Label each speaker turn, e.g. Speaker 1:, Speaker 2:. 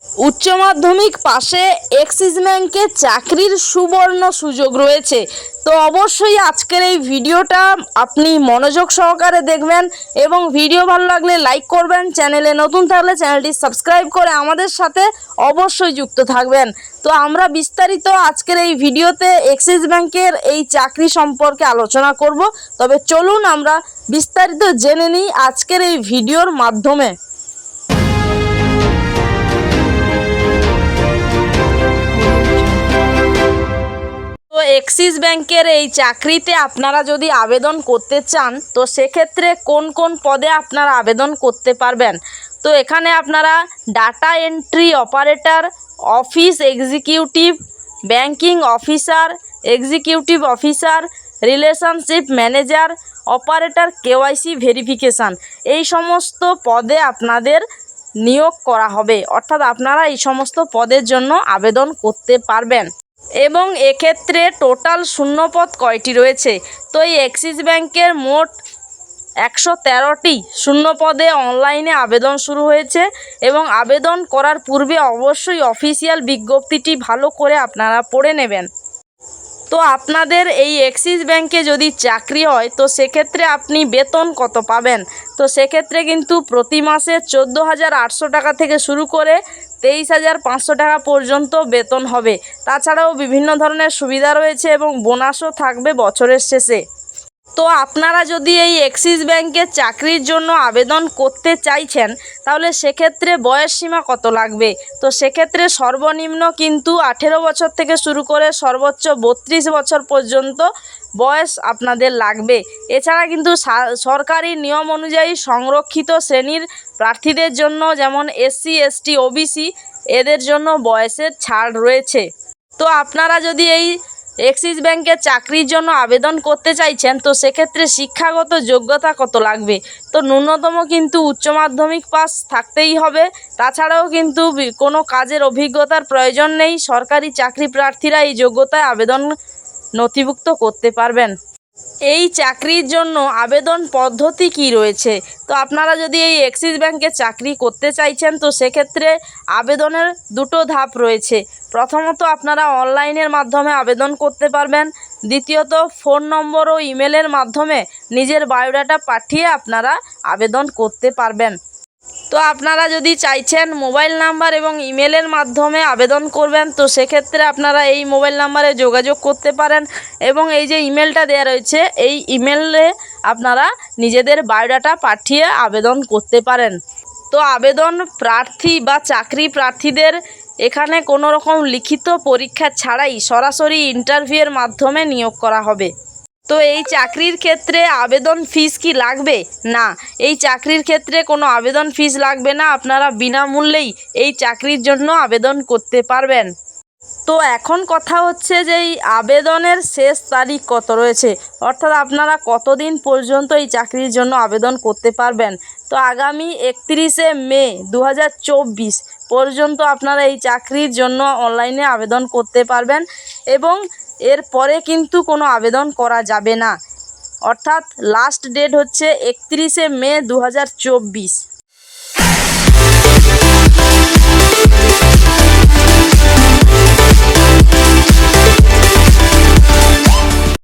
Speaker 1: উচ্চ মাধ্যমিক পাশে এক্সিস ব্যাংকে চাকরির সুবর্ণ সুযোগ রয়েছে। তো অবশ্যই আজকের এই ভিডিওটা আপনি মনোযোগ সহকারে দেখবেন এবং ভিডিও ভালো লাগলে লাইক করবেন, চ্যানেলে নতুন থাকলে চ্যানেলটি সাবস্ক্রাইব করে আমাদের সাথে অবশ্যই যুক্ত থাকবেন। তো আমরা বিস্তারিত আজকের এই ভিডিওতে এক্সিস ব্যাংকের এই চাকরি সম্পর্কে আলোচনা করব। তবে চলুন আমরা বিস্তারিত জেনে নিই আজকের এই ভিডিওর মাধ্যমে। তো এক্সিস ব্যাংকের এই চাকরিতে আপনারা যদি আবেদন করতে চান তো সেক্ষেত্রে কোন কোন পদে আপনারা আবেদন করতে পারবেন। তো এখানে আপনারা data entry operator, office executive, banking officer, executive officer, relationship manager, operator KYC verification, এই সমস্ত পদে আপনাদের নিয়োগ করা হবে। অর্থাৎ আপনারা এই সমস্ত পদের জন্য আবেদন করতে পারবেন। এবং এক্ষেত্রে টোটাল শূন্যপদ কয়টি রয়েছে? তো এই এক্সিস ব্যাংকের মোট 113টি শূন্যপদে অনলাইনে আবেদন শুরু হয়েছে এবং আবেদন করার পূর্বে অবশ্যই অফিসিয়াল বিজ্ঞপ্তিটি ভালো করে আপনারা পড়ে নেবেন। তো আপনাদের এই এক্সিস ব্যাংকে যদি চাকরি হয় তো সেক্ষেত্রে আপনি বেতন কত পাবেন? তো সেক্ষেত্রে কিন্তু প্রতি মাসে 14,800 টাকা থেকে শুরু করে 23,500 টাকা পর্যন্ত বেতন হবে। তাছাড়াও বিভিন্ন ধরনের সুবিধা রয়েছে এবং বোনাসও থাকবে বছরের শেষে। তো আপনারা যদি এই এক্সিস ব্যাংকের চাকরির জন্য আবেদন করতে চাইছেন তাহলে সেক্ষেত্রে বয়স সীমা কত লাগবে? তো সেক্ষেত্রে সর্বনিম্ন কিন্তু 18 বছর থেকে শুরু করে সর্বোচ্চ 32 বছর পর্যন্ত বয়স আপনাদের লাগবে। এছাড়া কিন্তু সরকারি নিয়ম অনুযায়ী সংরক্ষিত শ্রেণীর প্রার্থীদের জন্য যেমন এসসি, এসটি, ওবিসি এদের জন্য বয়সের ছাড় রয়েছে। তো আপনারা যদি এই এক্সিস ব্যাংকের চাকরির জন্য আবেদন করতে চাইছেন তো সেক্ষেত্রে শিক্ষাগত যোগ্যতা কত লাগবে? তো ন্যূনতম কিন্তু উচ্চ মাধ্যমিক পাস থাকতেই হবে। তাছাড়াও কিন্তু কোনো কাজের অভিজ্ঞতার প্রয়োজন নেই। সরকারি চাকরি প্রার্থীরা এই যোগ্যতায় আবেদন নথিভুক্ত করতে পারবেন। এই চাকরির জন্য আবেদন পদ্ধতি কি রয়েছে? তো আপনারা যদি এই এক্সিস ব্যাংকে চাকরি করতে চাইছেন তো সেক্ষেত্রে আবেদনের দুটো ধাপ রয়েছে। প্রথমত আপনারা অনলাইনের মাধ্যমে আবেদন করতে পারবেন। দ্বিতীয়ত ফোন নম্বর ও ইমেলের মাধ্যমে নিজের বায়োডাটা পাঠিয়ে আপনারা আবেদন করতে পারবেন। তো আপনারা যদি চাইছেন মোবাইল নাম্বার এবং ইমেলের মাধ্যমে আবেদন করবেন তো সেক্ষেত্রে আপনারা এই মোবাইল নাম্বারে যোগাযোগ করতে পারেন এবং এই যে ইমেলটা দেওয়া রয়েছে এই ইমেলে আপনারা নিজেদের বায়োডাটা পাঠিয়ে আবেদন করতে পারেন। তো আবেদন প্রার্থী বা চাকরি প্রার্থীদের এখানে কোনো রকম লিখিত পরীক্ষা ছাড়াই সরাসরি ইন্টারভিউয়ের মাধ্যমে নিয়োগ করা হবে। তো এই চাকরির ক্ষেত্রে আবেদন ফিস কি লাগবে? না, এই চাকরির ক্ষেত্রে কোনো আবেদন ফিস লাগবে না। আপনারা বিনামূল্যেই এই চাকরির জন্য আবেদন করতে পারবেন। তো এখন কথা হচ্ছে যে এই আবেদনের শেষ তারিখ কত রয়েছে, অর্থাৎ আপনারা কতদিন পর্যন্ত এই চাকরির জন্য আবেদন করতে পারবেন। তো আগামী 31শে মে 2024 পর্যন্ত আপনারা এই চাকরির জন্য অনলাইনে আবেদন করতে পারবেন এবং এরপরে কিন্তু কোনো আবেদন করা যাবে না। অর্থাৎ লাস্ট ডেট হচ্ছে 31শে মে 2024।